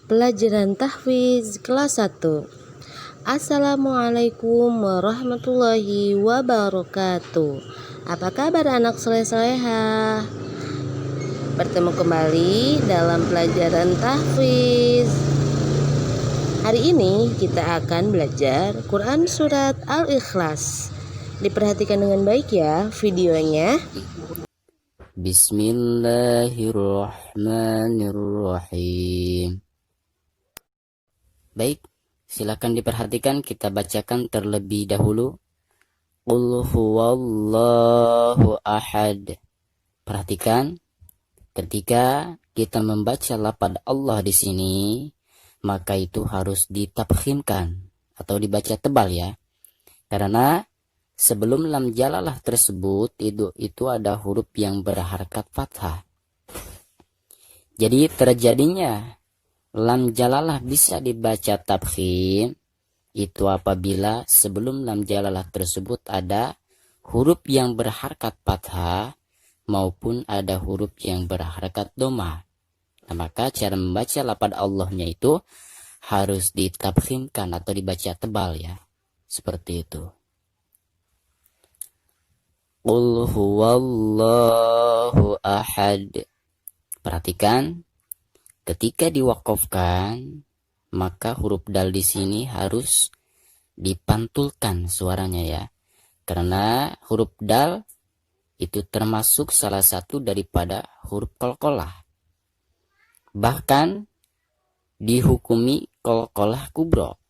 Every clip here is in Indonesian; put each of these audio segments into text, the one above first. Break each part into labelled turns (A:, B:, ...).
A: Pelajaran tahfiz kelas 1. Assalamualaikum warahmatullahi wabarakatuh. Apa kabar anak soleh-soleha? Bertemu kembali dalam pelajaran tahfiz. Hari ini kita akan belajar Quran Surat Al-Ikhlas. Diperhatikan dengan baik ya videonya.
B: Bismillahirrahmanirrahim. Baik, silakan diperhatikan, kita bacakan terlebih dahulu. Qul huwallahu ahad. Perhatikan, ketika kita membaca lafaz Allah di sini, maka itu harus ditafkhimkan atau dibaca tebal ya. Karena sebelum lam jalalah tersebut itu ada huruf yang berharakat fathah. Jadi terjadinya lam jalalah bisa dibaca tafkhim itu apabila sebelum lam jalalah tersebut ada huruf yang berharakat fathah maupun ada huruf yang berharakat dhamma. Nah, maka cara membaca lafaz Allahnya itu harus ditafkhimkan atau dibaca tebal ya. Seperti itu. Qul huwallahu ahad. Perhatikan, ketika diwakafkan, maka huruf dal di sini harus dipantulkan suaranya ya. Karena huruf dal itu termasuk salah satu daripada huruf qalqalah. Bahkan dihukumi qalqalah kubro.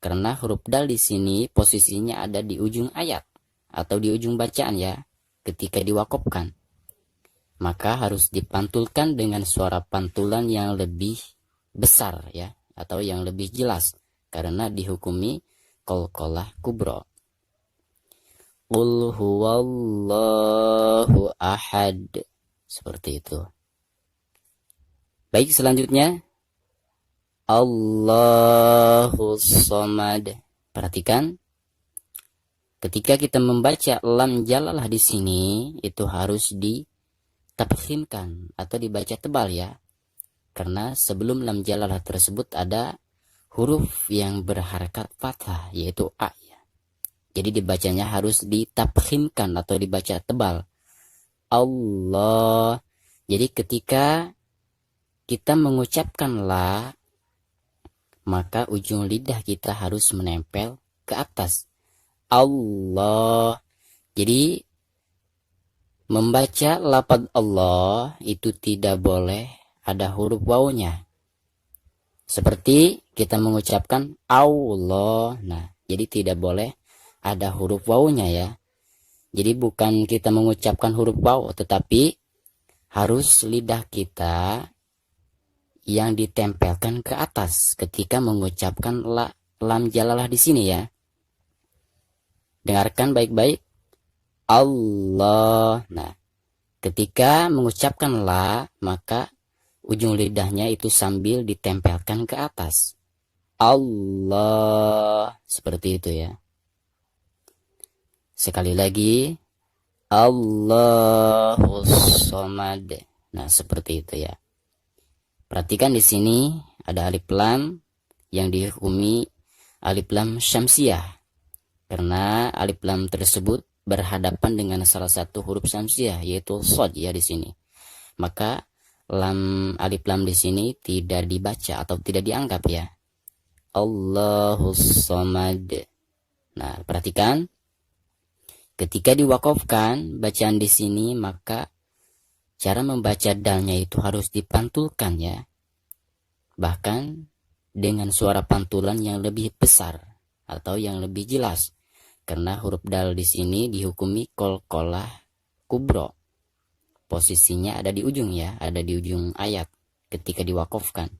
B: Karena huruf dal di sini posisinya ada di ujung ayat atau di ujung bacaan ya, ketika diwakafkan. Maka harus dipantulkan dengan suara pantulan yang lebih besar ya, atau yang lebih jelas, karena dihukumi qalqalah kubro. Qul huwallahu ahad. Seperti itu. Baik, selanjutnya Allahus somad. Perhatikan, ketika kita membaca lam jalalah di sini itu harus ditafkhimkan atau dibaca tebal ya. Karena sebelum lam jalalah tersebut ada huruf yang berharakat fathah yaitu a ya. Jadi dibacanya harus ditafkhimkan atau dibaca tebal. Allah. Jadi ketika kita mengucapkan la, maka ujung lidah kita harus menempel ke atas. Allah. Jadi membaca lafaz Allah itu tidak boleh ada huruf wawunya. Seperti kita mengucapkan Allah. Nah, jadi tidak boleh ada huruf wawunya ya. Jadi bukan kita mengucapkan huruf waw, tetapi harus lidah kita yang ditempelkan ke atas ketika mengucapkan lam jalalah di sini ya. Dengarkan baik-baik. Allah. Nah, ketika mengucapkan la, maka ujung lidahnya itu sambil ditempelkan ke atas. Allah. Seperti itu ya. Sekali lagi. Allahus somad. Nah, seperti itu ya. Perhatikan di sini ada alif lam yang dihukumi alif lam syamsiah. Karena alif lam tersebut berhadapan dengan salah satu huruf syamsiah yaitu shad ya di sini. Maka alif lam di sini tidak dibaca atau tidak dianggap ya. Allahus somad. Nah, perhatikan. Ketika diwakafkan bacaan di sini, maka cara membaca dalnya itu harus dipantulkan ya. Bahkan dengan suara pantulan yang lebih besar atau yang lebih jelas. Karena huruf dal di sini dihukumi qalqalah kubro. Posisinya ada di ujung ya, ada di ujung ayat ketika diwakafkan.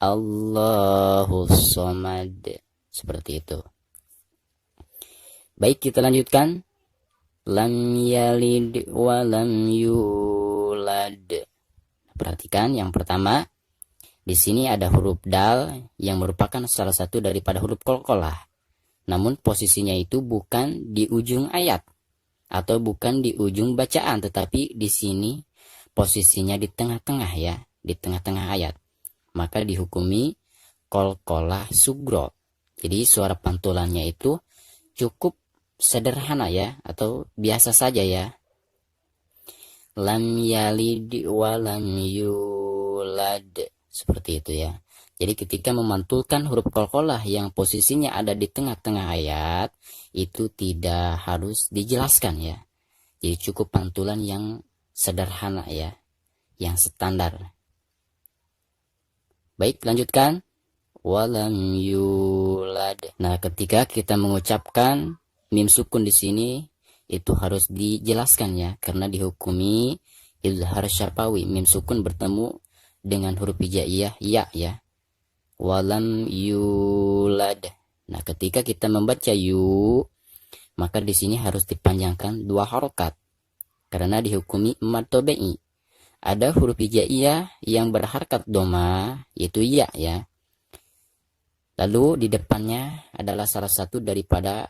B: Allahus somad. Seperti itu. Baik, kita lanjutkan. Lam yalid wa lam yulad. Perhatikan yang pertama, di sini ada huruf dal yang merupakan salah satu daripada huruf qalqalah. Namun posisinya itu bukan di ujung ayat atau bukan di ujung bacaan, tetapi di sini posisinya di tengah-tengah ya, di tengah-tengah ayat. maka dihukumi qalqalah sugro. Jadi suara pantulannya itu cukup sederhana ya, atau biasa saja ya. Lam yalid wa lam yulad, seperti itu ya. Jadi ketika memantulkan huruf qalqalah yang posisinya ada di tengah-tengah ayat, itu tidak harus dijelaskan ya. Jadi cukup pantulan yang sederhana ya, yang standar. Baik, lanjutkan. Walam yulad. Nah, ketika kita mengucapkan mim sukun di sini, itu harus dijelaskan ya, karena dihukumi izhar syafawi. Mim sukun bertemu dengan huruf hijaiyah ya. Walam yulad. Nah, ketika kita membaca yu, maka di sini harus dipanjangkan 2 harokat karena dihukumi mad tabi'i. Ada huruf hijaiyah yang berharkat doma, yaitu ya. Lalu di depannya adalah salah satu daripada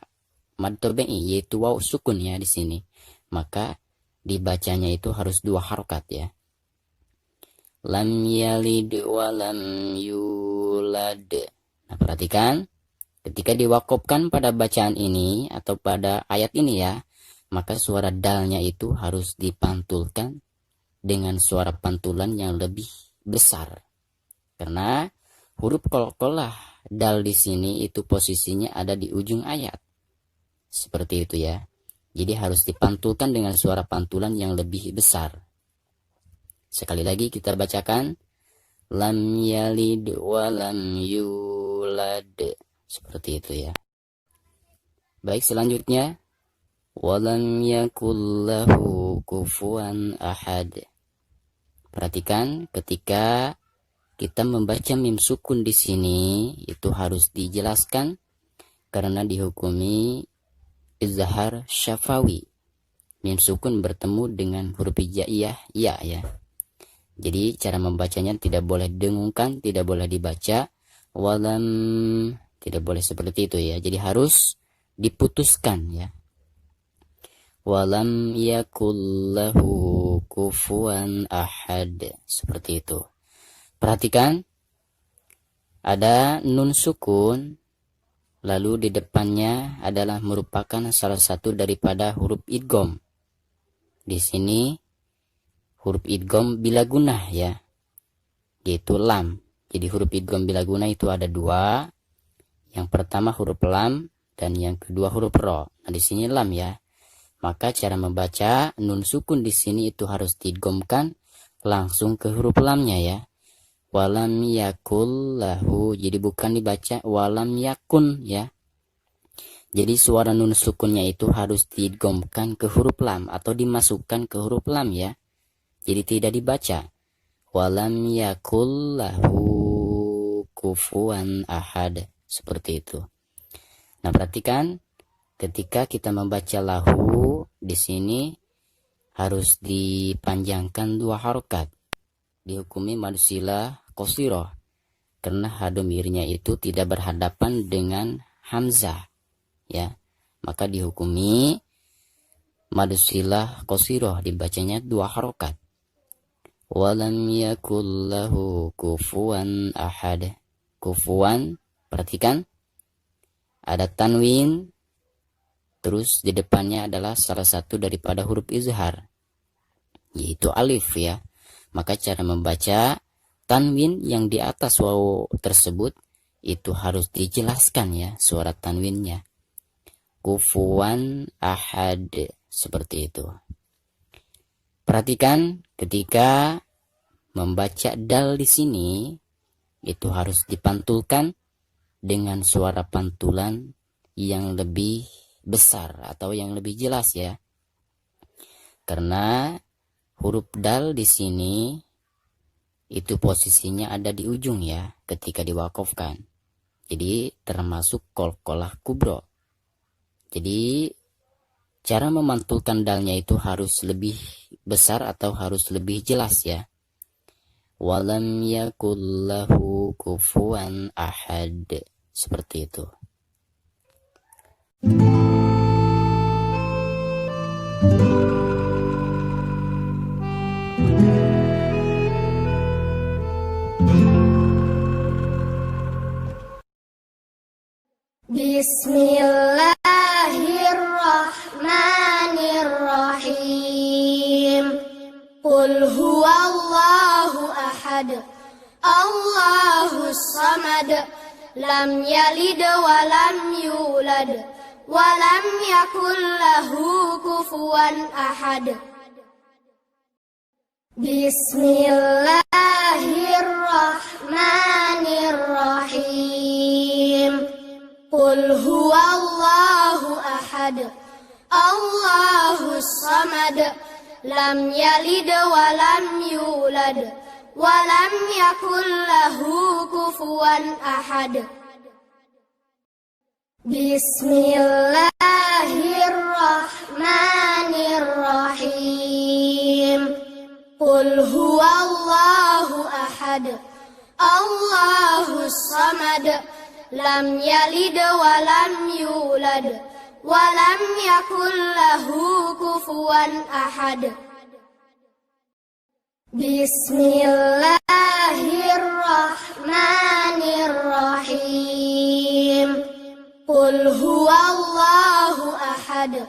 B: mad tabi'i, yaitu waw sukun ya di sini. Maka dibacanya itu harus 2 harokat ya. Lam yalid wa lam yulad. Nah, perhatikan ketika diwakofkan pada bacaan ini atau pada ayat ini ya, maka suara dalnya itu harus dipantulkan dengan suara pantulan yang lebih besar. Karena huruf qalqalah dal di sini itu posisinya ada di ujung ayat. Seperti itu ya. Jadi harus dipantulkan dengan suara pantulan yang lebih besar. Sekali lagi kita bacakan. Lam yalid wa lam yulad. Seperti itu ya. Baik, selanjutnya. Walam yakullahu kufuwan ahad. Perhatikan ketika kita membaca mim sukun di sini, itu harus dijelaskan karena dihukumi izhar syafawi. Mim sukun bertemu dengan huruf hijaiyah ya. Jadi cara membacanya tidak boleh dengungkan, tidak boleh dibaca walam, tidak boleh seperti itu ya. Jadi harus diputuskan ya. Walam yakullahu kufuwan ahad, seperti itu. Perhatikan ada nun sukun, lalu di depannya adalah merupakan salah satu daripada huruf idgham. Di sini huruf idgham bila gunah ya, yaitu lam. Jadi huruf idgham bila gunah itu ada 2. Yang pertama huruf lam dan yang kedua huruf ro. Nah, di sini lam ya. Maka cara membaca nun sukun di sini itu harus diidghamkan langsung ke huruf lamnya ya. Walam yakul lahu. Jadi bukan dibaca walam yakun ya. Jadi suara nun sukunnya itu harus diidghamkan ke huruf lam atau dimasukkan ke huruf lam ya. Jadi tidak dibaca walam yakul lahu kufuwan ahad, seperti itu. Nah, perhatikan ketika kita membaca lahu di sini harus dipanjangkan 2 harokat. Dihukumi madusilah qasirah karena hadomirnya itu tidak berhadapan dengan hamzah ya. Maka dihukumi madusilah qasirah, dibacanya 2 harokat. Walam yakul lahu kufuwan ahad. Kufuwan, perhatikan ada tanwin, terus di depannya adalah salah satu daripada huruf izhar, yaitu alif ya. Maka cara membaca tanwin yang di atas waw tersebut itu harus dijelaskan ya, suara tanwinnya. Kufuwan ahad, seperti itu. Perhatikan ketika membaca dal di sini itu harus dipantulkan dengan suara pantulan yang lebih besar atau yang lebih jelas ya. Karena huruf dal di sini itu posisinya ada di ujung ya ketika diwakofkan. Jadi termasuk qalqalah kubro. Jadi cara memantulkan dalnya itu harus lebih besar atau harus lebih jelas ya. Walam yakul lahu kufuwan ahad, seperti itu.
A: Bismillahirrahmanirrahim. Qul huwallahu ahad, Allahus samad, lam yalid wa lam yulad, wa lam yakul lahu kufuwan ahad. Bismillahirrahmanirrahim. Qul huwallahu ahad, Allahus samad, lam yalid wa lam yulad, wa lam yakul lahu kufuwan ahad. Bismillahirrahmanirrahim. Qul huwallahu ahad, Allahus samad, lam yalid wa lam yulad, wa lam yakul lahu kufuwan ahad. Bismillahirrahmanirrahim. Qul huwallahu ahad,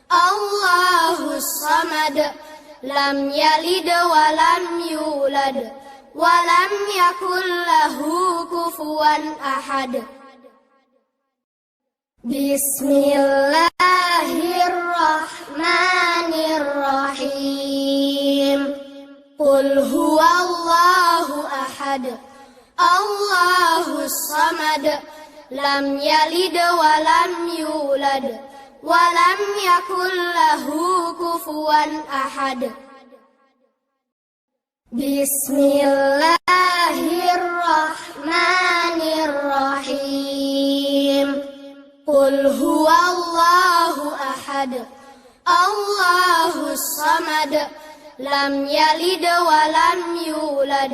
A: Allahus samad, lam yalid wa lam yulad, wa lam yakul lahu kufuwan ahad. Bismillahirrahmanirrahim. Qul huwallahu ahad, Allahus samad, lam yalid wa lam yulad, wa lam yakul lahu kufuwan ahad. Bismillahirrahmanirrahim. Qul huwallahu ahad, Allahus samad, lam yalid wa lam yulad,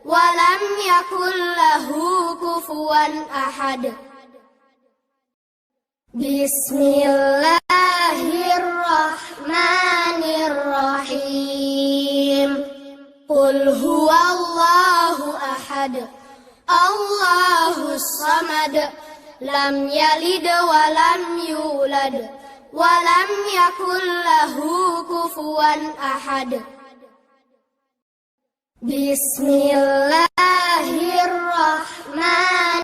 A: wa lam yakul lahu kufuwan ahad. Bismillahirrahmanirrahim. Qul huwallahu ahad, Allahus samad, lam yalid wa lam yulad, wa lam yakul lahu kufuwan ahad. Bismillahirrahmanirrahim.